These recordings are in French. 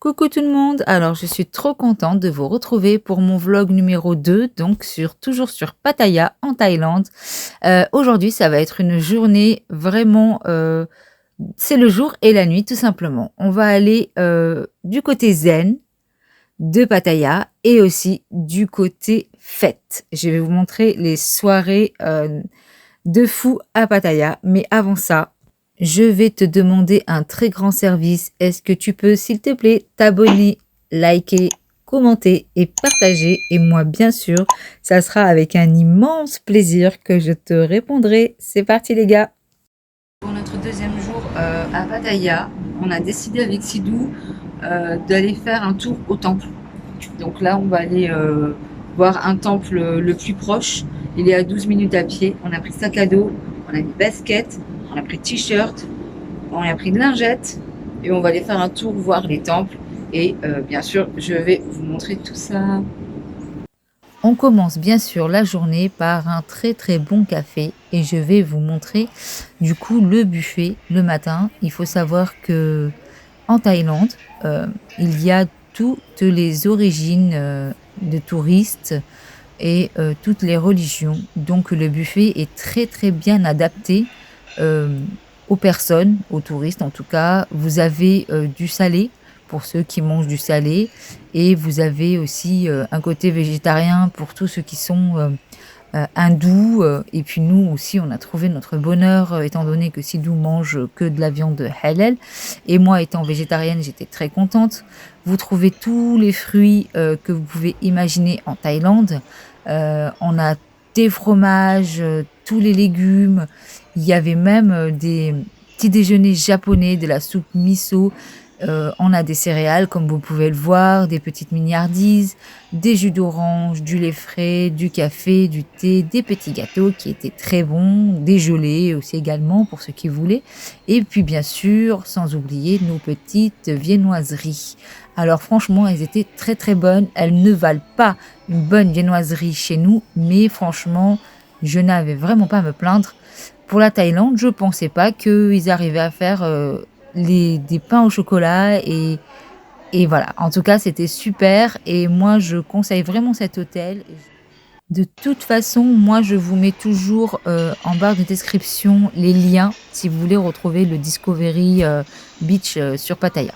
Coucou tout le monde, alors je suis trop contente de vous retrouver pour mon vlog numéro 2, donc toujours sur Pattaya en Thaïlande. Aujourd'hui ça va être une journée vraiment, c'est le jour et la nuit tout simplement. On va aller du côté zen de Pattaya et aussi du côté fête. Je vais vous montrer les soirées de fou à Pattaya, mais avant ça, je vais te demander un très grand service. Est-ce que tu peux, s'il te plaît, t'abonner, liker, commenter et partager? Et moi, bien sûr, ça sera avec un immense plaisir que je te répondrai. C'est parti les gars! Pour notre deuxième jour à Pattaya, on a décidé avec Sidou d'aller faire un tour au temple. Donc là, on va aller voir un temple le plus proche. Il est à 12 minutes à pied. On a pris sac à dos, on a mis basket, on a pris t-shirt, on a pris une lingette et on va aller faire un tour voir les temples. Et bien sûr, je vais vous montrer tout ça. On commence bien sûr la journée par un très très bon café et je vais vous montrer du coup le buffet le matin. Il faut savoir que en Thaïlande, il y a toutes les origines de touristes et toutes les religions. Donc le buffet est très très bien adapté aux personnes, aux touristes en tout cas. Vous avez du salé pour ceux qui mangent du salé et vous avez aussi un côté végétarien pour tous ceux qui sont hindous. Et puis nous aussi, on a trouvé notre bonheur étant donné que Sidou mange que de la viande halal. Et moi, étant végétarienne, j'étais très contente. Vous trouvez tous les fruits que vous pouvez imaginer en Thaïlande. On a des fromages, tous les légumes. Il y avait même des petits déjeuners japonais, de la soupe miso. On a des céréales, comme vous pouvez le voir, des petites mignardises, des jus d'orange, du lait frais, du café, du thé, des petits gâteaux qui étaient très bons, des gelées aussi également pour ceux qui voulaient. Et puis bien sûr, sans oublier nos petites viennoiseries. Alors franchement, elles étaient très très bonnes. Elles ne valent pas une bonne viennoiserie chez nous, mais franchement, je n'avais vraiment pas à me plaindre. Pour la Thaïlande, je pensais pas qu'ils arrivaient à faire des pains au chocolat et voilà. En tout cas, c'était super et moi, je conseille vraiment cet hôtel. De toute façon, moi, je vous mets toujours en barre de description les liens si vous voulez retrouver le Discovery Beach sur Pattaya.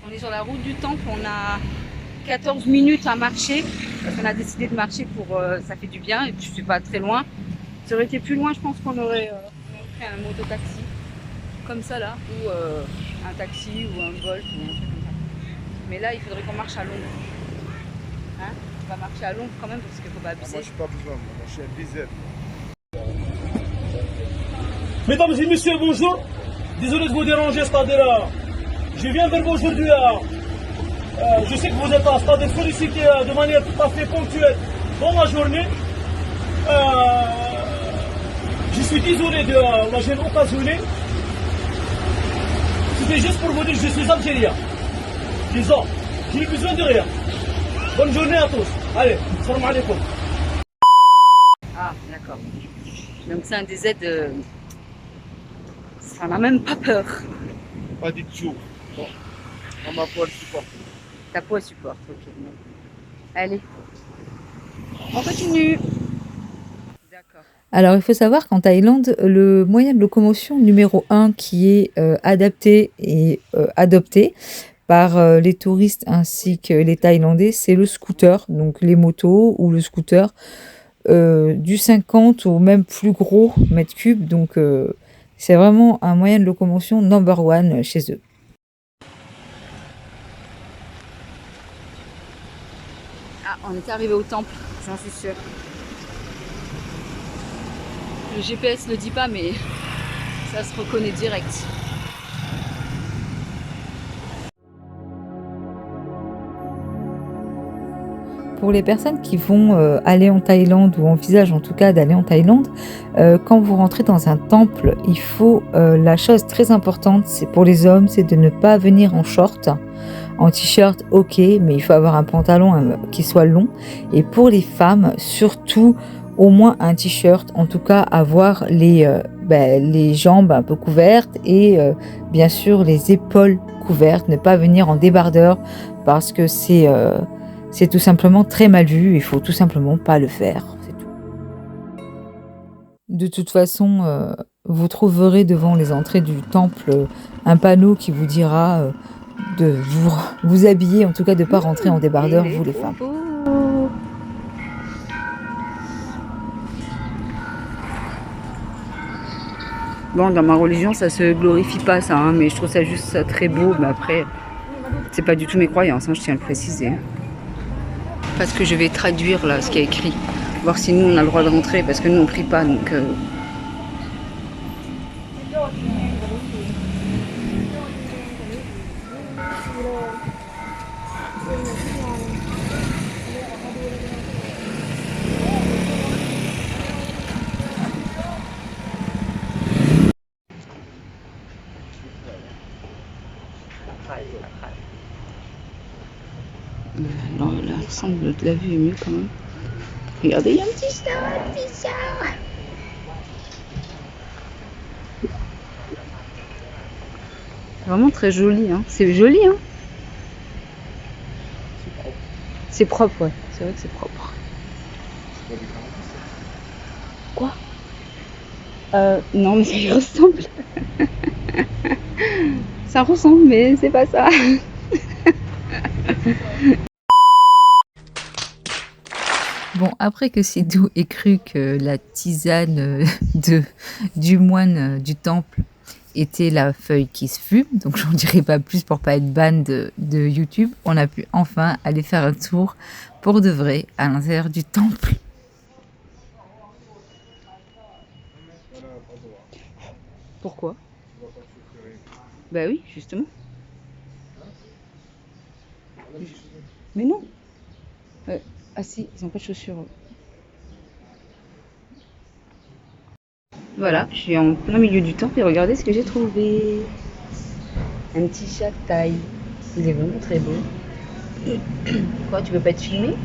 On est sur la route du temple, on a 14 minutes à marcher. Parce qu'on a décidé de marcher pour ça fait du bien et puis c'est pas très loin. Ça aurait été plus loin, je pense qu'on aurait pris un mototaxi comme ça là, ou un taxi ou un Bolt ou un truc comme ça. Mais là, il faudrait qu'on marche à l'ombre. Hein, on va marcher à l'ombre quand même parce qu'il faut pas abuser. Moi, je suis pas besoin, moi, je suis un BZ. Mesdames et messieurs, bonjour. Désolé de vous déranger, c'est-à-dire, je viens vers vous aujourd'hui. Je sais que vous êtes en stade de féliciter de manière tout à fait ponctuelle dans la journée. Je suis désolé de la gêne occasionnée. C'était juste pour vous dire que je suis algérien. Disons, j'ai besoin de rien. Bonne journée à tous. Allez, salam alaikum. Ah, d'accord. Donc c'est un des aides. Ça n'a même pas peur. Pas du tout. Bon, on m'a pas le support. Ta peau elle supporte, ok. Bon. Allez, on continue. D'accord. Alors il faut savoir qu'en Thaïlande, le moyen de locomotion numéro 1 qui est adapté et adopté par les touristes ainsi que les Thaïlandais, c'est le scooter, donc les motos ou le scooter du 50 au même plus gros mètre cube. Donc c'est vraiment un moyen de locomotion number one chez eux. Ah, on est arrivé au temple, j'en suis sûre. Le GPS ne le dit pas, mais ça se reconnaît direct. Pour les personnes qui vont aller en Thaïlande ou envisagent en tout cas d'aller en Thaïlande, quand vous rentrez dans un temple, il faut la chose très importante, c'est pour les hommes, c'est de ne pas venir en short. En t-shirt, ok, mais il faut avoir un pantalon qui soit long. Et pour les femmes, surtout, au moins un t-shirt, en tout cas avoir les les jambes un peu couvertes et bien sûr les épaules couvertes, ne pas venir en débardeur parce que c'est tout simplement très mal vu, il faut tout simplement pas le faire, c'est tout. De toute façon, vous trouverez devant les entrées du temple un panneau qui vous dira de vous habiller, en tout cas de ne pas rentrer en débardeur, vous les femmes. Bon, dans ma religion, ça se glorifie pas ça, hein, mais je trouve ça juste ça très beau. Mais après, c'est pas du tout mes croyances, hein, je tiens à le préciser. Parce que je vais traduire là ce qui est écrit, voir si nous on a le droit de rentrer, parce que nous on prie pas, donc. Alors là, l'ensemble de la vue est mieux quand même. Regardez, il y a un petit chat, un petit chat. C'est vraiment très joli, hein. C'est joli, hein. C'est propre, ouais. C'est vrai que c'est propre. Quoi? Non, mais ça y ressemble. Ça ressemble, mais c'est pas ça. Bon, après que Sidou ait cru que la tisane du moine du temple était la feuille qui se fume, donc j'en dirai pas plus pour pas être ban de YouTube, on a pu enfin aller faire un tour pour de vrai à l'intérieur du temple. Pourquoi? Bah oui, justement. Mais non. Ah si, ils n'ont pas de chaussures. Voilà, je suis en plein milieu du temple et regardez ce que j'ai trouvé. Un petit chat de taille. Il est vraiment très beau. Quoi, tu veux pas être filmé?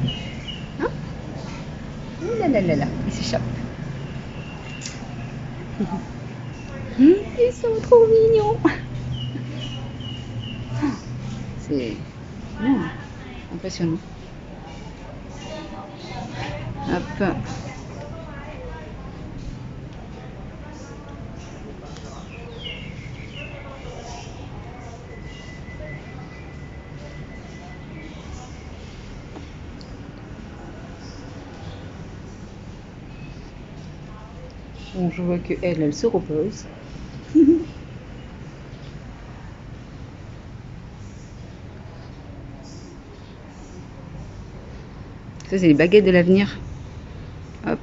Hein? Ouh là là là là, il s'échappe. Ils sont trop mignons. C'est impressionnant. Hop. Bon, je vois que elle se repose. Ça, c'est les baguettes de l'avenir. Hop.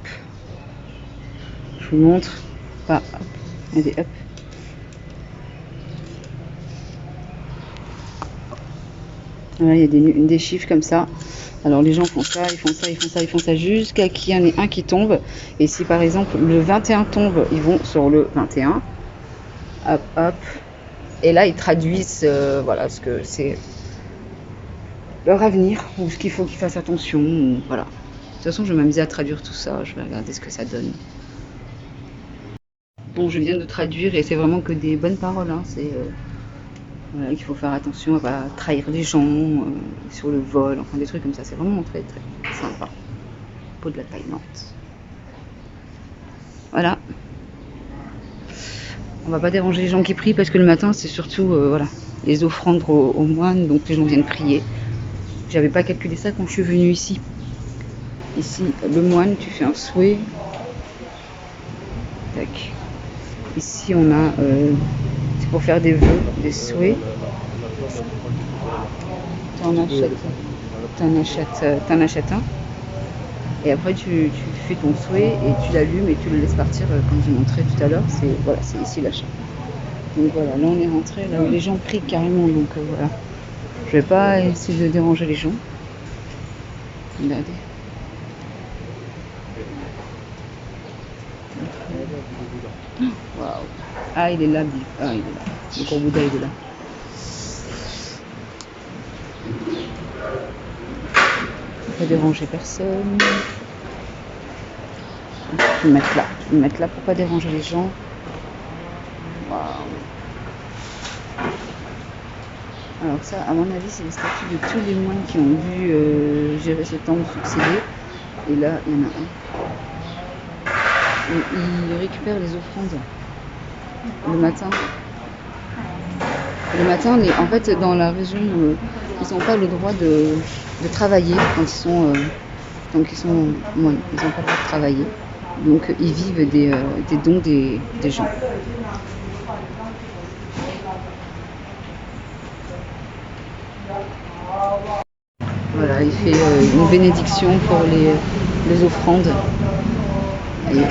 Je vous montre. Pas hop. Allez, hop. Voilà, il y a des chiffres comme ça. Alors les gens font ça, ils font ça, ils font ça, ils font ça jusqu'à qu'il y en ait un qui tombe. Et si par exemple le 21 tombe, ils vont sur le 21. Hop, hop. Et là, ils traduisent voilà, ce que c'est leur avenir, ou ce qu'il faut qu'ils fassent attention. Ou, voilà. De toute façon, je vais m'amuser à traduire tout ça. Je vais regarder ce que ça donne. Bon, je viens de traduire et c'est vraiment que des bonnes paroles. Hein. C'est voilà, qu'il faut faire attention à pas trahir les gens sur le vol, enfin des trucs comme ça. C'est vraiment très très sympa. Peau de la Thaïlande. Voilà. On va pas déranger les gens qui prient parce que le matin c'est surtout voilà, les offrandes aux moines, donc les gens viennent prier. J'avais pas calculé ça quand je suis venue ici. Ici, le moine, tu fais un souhait. Tac. Ici, on a. C'est pour faire des vœux, des souhaits. T'en achètes un. Et après, tu fais ton souhait et tu l'allumes et tu le laisses partir, comme j'ai montré tout à l'heure. Voilà, c'est ici l'achat. Donc voilà, là on est rentré, là où les gens prient carrément. Donc voilà. Je vais pas essayer de déranger les gens. Regardez. Waouh. Ah, il est là, lui. Ah, il est là. Le gros Bouddha, il est là. Pas déranger personne. Je vais me mettre là. Je vais me mettre là pour pas déranger les gens. Waouh. Alors ça, à mon avis, c'est les statuts de tous les moines qui ont dû gérer ce temple succéder. Et là, il y en a un. Et ils récupèrent les offrandes le matin. Le matin, en fait, dans la région, ils n'ont pas le droit de travailler quand ils sont moines. Ils n'ont pas le droit de travailler. Donc, ils vivent des dons des gens. Voilà, il fait une bénédiction pour les offrandes. Et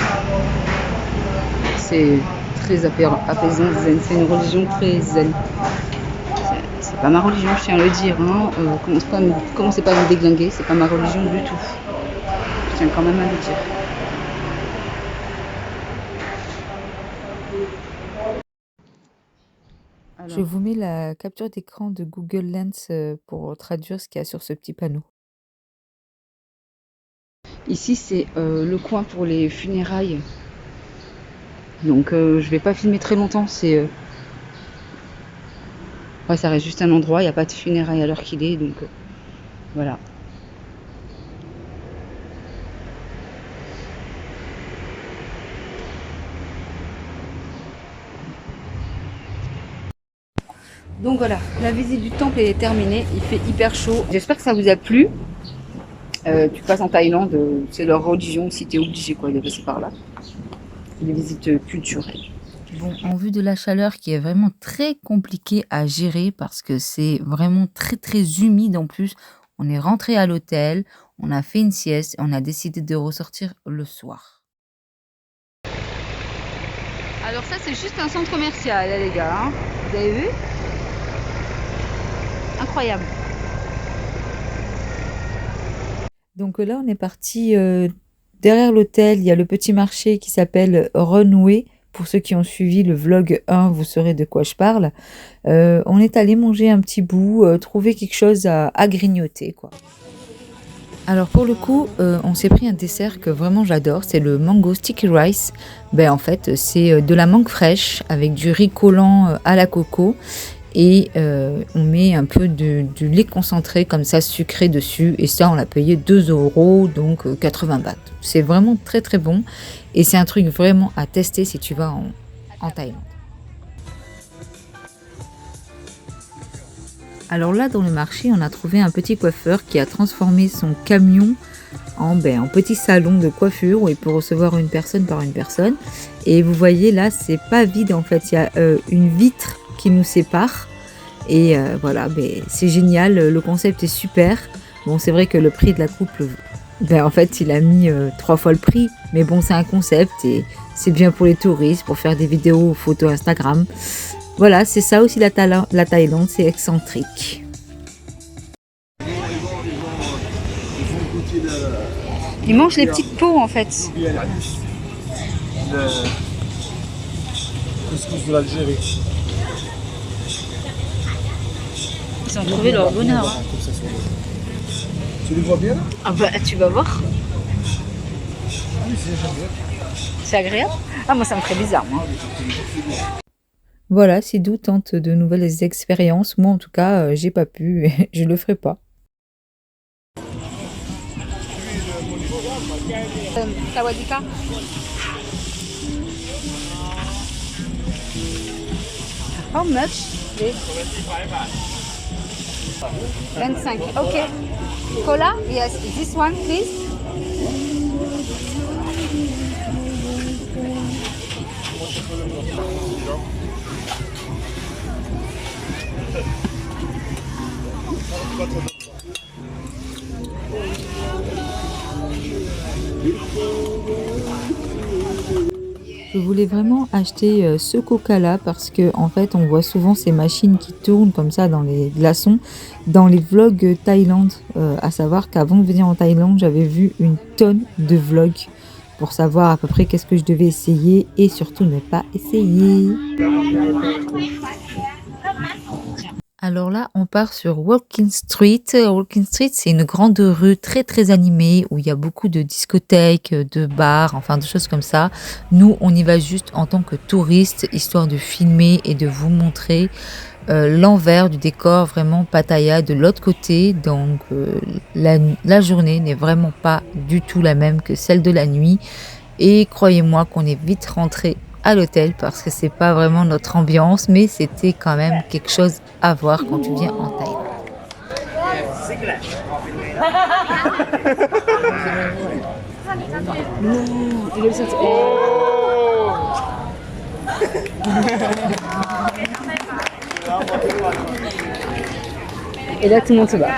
c'est très apaisant, zen. C'est une religion très zen. C'est pas ma religion, je tiens à le dire. Hein. Commencez pas à me déglinguer, c'est pas ma religion du tout. Je tiens quand même à le dire. Je vous mets la capture d'écran de Google Lens pour traduire ce qu'il y a sur ce petit panneau. Ici, c'est le coin pour les funérailles. Donc, je vais pas filmer très longtemps. Ouais, ça reste juste un endroit. Il n'y a pas de funérailles à l'heure qu'il est. Donc, voilà. Donc voilà, la visite du temple est terminée. Il fait hyper chaud. J'espère que ça vous a plu. Tu passes en Thaïlande, c'est leur religion, si tu es obligé de passer par là. C'est des visites culturelles. Bon, en vue de la chaleur qui est vraiment très compliquée à gérer parce que c'est vraiment très très humide en plus, on est rentré à l'hôtel, on a fait une sieste et on a décidé de ressortir le soir. Alors ça, c'est juste un centre commercial, là, les gars. Hein. Vous avez vu? Incroyable. Donc là, on est parti derrière l'hôtel. Il y a le petit marché qui s'appelle Runway. Pour ceux qui ont suivi le vlog 1, vous saurez de quoi je parle. On est allé manger un petit bout, trouver quelque chose à grignoter, quoi. Alors pour le coup, on s'est pris un dessert que vraiment j'adore, c'est le mango sticky rice. En fait, c'est de la mangue fraîche avec du riz collant à la coco. Et on met un peu du lait concentré comme ça sucré dessus et ça on l'a payé 2 €, donc 80 bahts. C'est vraiment très très bon et c'est un truc vraiment à tester si tu vas en Thaïlande. Alors là dans le marché on a trouvé un petit coiffeur qui a transformé son camion en petit salon de coiffure où il peut recevoir une personne par une personne et vous voyez là c'est pas vide en fait, il y a une vitre qui nous sépare et voilà, c'est génial, le concept est super. Bon, c'est vrai que le prix de la coupe, en fait il a mis 3 fois le prix, mais bon c'est un concept et c'est bien pour les touristes, pour faire des vidéos, photos Instagram. Voilà, c'est ça aussi la Thaïlande, c'est excentrique. Ils mangent les petites peaux en fait. Le couscous de l'Algérie. Ils ont trouvé leur bonheur. Hein. Tu les vois bien là? Ah tu vas voir. Oui, c'est agréable. Ah moi ça me ferait bizarre moi. Voilà, Sidou tente de nouvelles expériences. Moi en tout cas, j'ai pas pu et je le ferai pas. Sawadika. How much? 25. Okay. Cola? Yes. This one, please. Je voulais vraiment acheter ce coca-là parce que en fait on voit souvent ces machines qui tournent comme ça dans les glaçons dans les vlogs Thaïlande. À savoir qu'avant de venir en Thaïlande, j'avais vu une tonne de vlogs pour savoir à peu près qu'est-ce que je devais essayer et surtout ne pas essayer. Alors là, on part sur Walking Street. Walking Street, c'est une grande rue très très animée où il y a beaucoup de discothèques, de bars, enfin de choses comme ça. Nous, on y va juste en tant que touristes, histoire de filmer et de vous montrer l'envers du décor, vraiment Pattaya de l'autre côté. Donc la journée n'est vraiment pas du tout la même que celle de la nuit. Et croyez-moi qu'on est vite rentré à l'hôtel parce que c'est pas vraiment notre ambiance, mais c'était quand même quelque chose à voir quand tu viens en Thaïlande. Non, il est sorti. Et là, tout le monde se bat.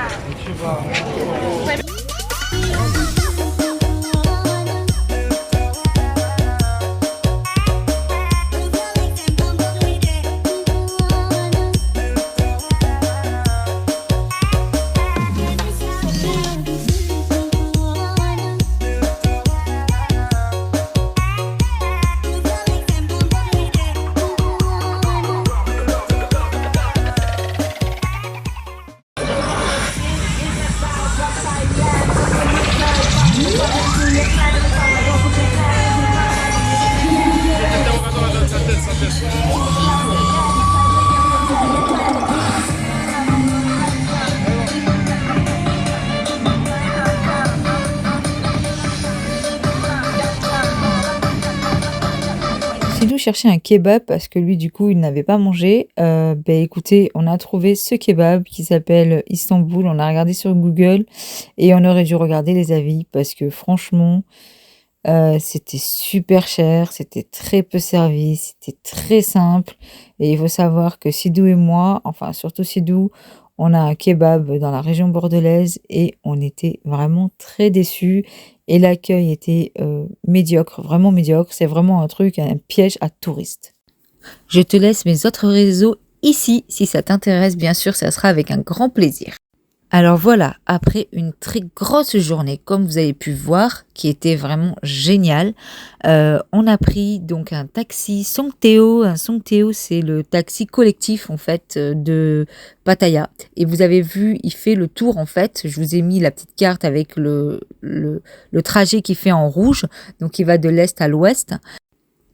Sidou cherchait un kebab parce que lui, du coup, il n'avait pas mangé. Écoutez, on a trouvé ce kebab qui s'appelle Istanbul. On a regardé sur Google et on aurait dû regarder les avis parce que franchement, c'était super cher, c'était très peu servi, c'était très simple. Et il faut savoir que Sidou et moi, enfin surtout Sidou, on a un kebab dans la région bordelaise et on était vraiment très déçus. Et l'accueil était médiocre, vraiment médiocre. C'est vraiment un truc, un piège à touristes. Je te laisse mes autres réseaux ici. Si ça t'intéresse, bien sûr, ça sera avec un grand plaisir. Alors voilà, après une très grosse journée, comme vous avez pu voir, qui était vraiment géniale, on a pris donc un taxi Songteo. Un Songteo, c'est le taxi collectif en fait de Pattaya. Et vous avez vu, il fait le tour en fait. Je vous ai mis la petite carte avec le trajet qu'il fait en rouge. Donc il va de l'est à l'ouest.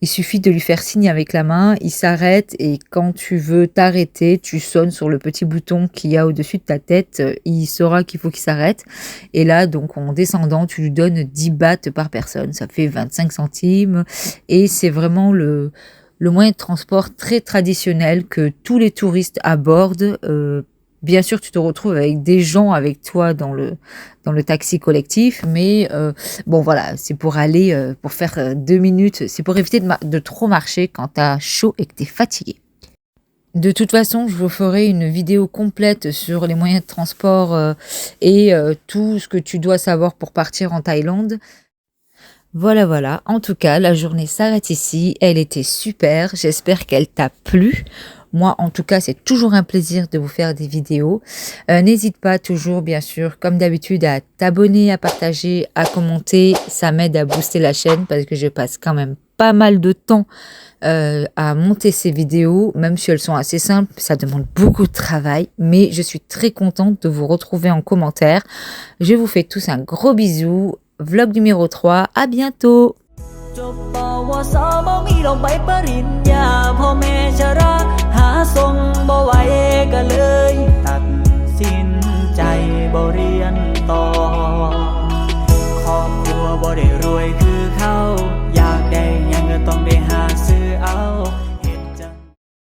Il suffit de lui faire signe avec la main, il s'arrête et quand tu veux t'arrêter, tu sonnes sur le petit bouton qu'il y a au-dessus de ta tête, il saura qu'il faut qu'il s'arrête. Et là, donc en descendant, tu lui donnes 10 bahts par personne, ça fait 25 centimes et c'est vraiment le moyen de transport très traditionnel que tous les touristes abordent. Bien sûr, tu te retrouves avec des gens avec toi dans le taxi collectif, mais bon voilà, c'est pour aller, pour faire 2 minutes, c'est pour éviter de trop marcher quand tu as chaud et que tu es fatigué. De toute façon, je vous ferai une vidéo complète sur les moyens de transport et tout ce que tu dois savoir pour partir en Thaïlande. Voilà. En tout cas, la journée s'arrête ici. Elle était super. J'espère qu'elle t'a plu. Moi, en tout cas, c'est toujours un plaisir de vous faire des vidéos. N'hésite pas toujours, bien sûr, comme d'habitude, à t'abonner, à partager, à commenter. Ça m'aide à booster la chaîne parce que je passe quand même pas mal de temps à monter ces vidéos. Même si elles sont assez simples, ça demande beaucoup de travail. Mais je suis très contente de vous retrouver en commentaire. Je vous fais tous un gros bisou. Vlog numéro 3, à bientôt! จบปวสบ่มีลงใบปริญญาพ่อแม่ชราหาส่งบ่ไหวก็เลยตัดสินใจบ่เรียนต่อครอบครัวบ่ได้รวยคือเขา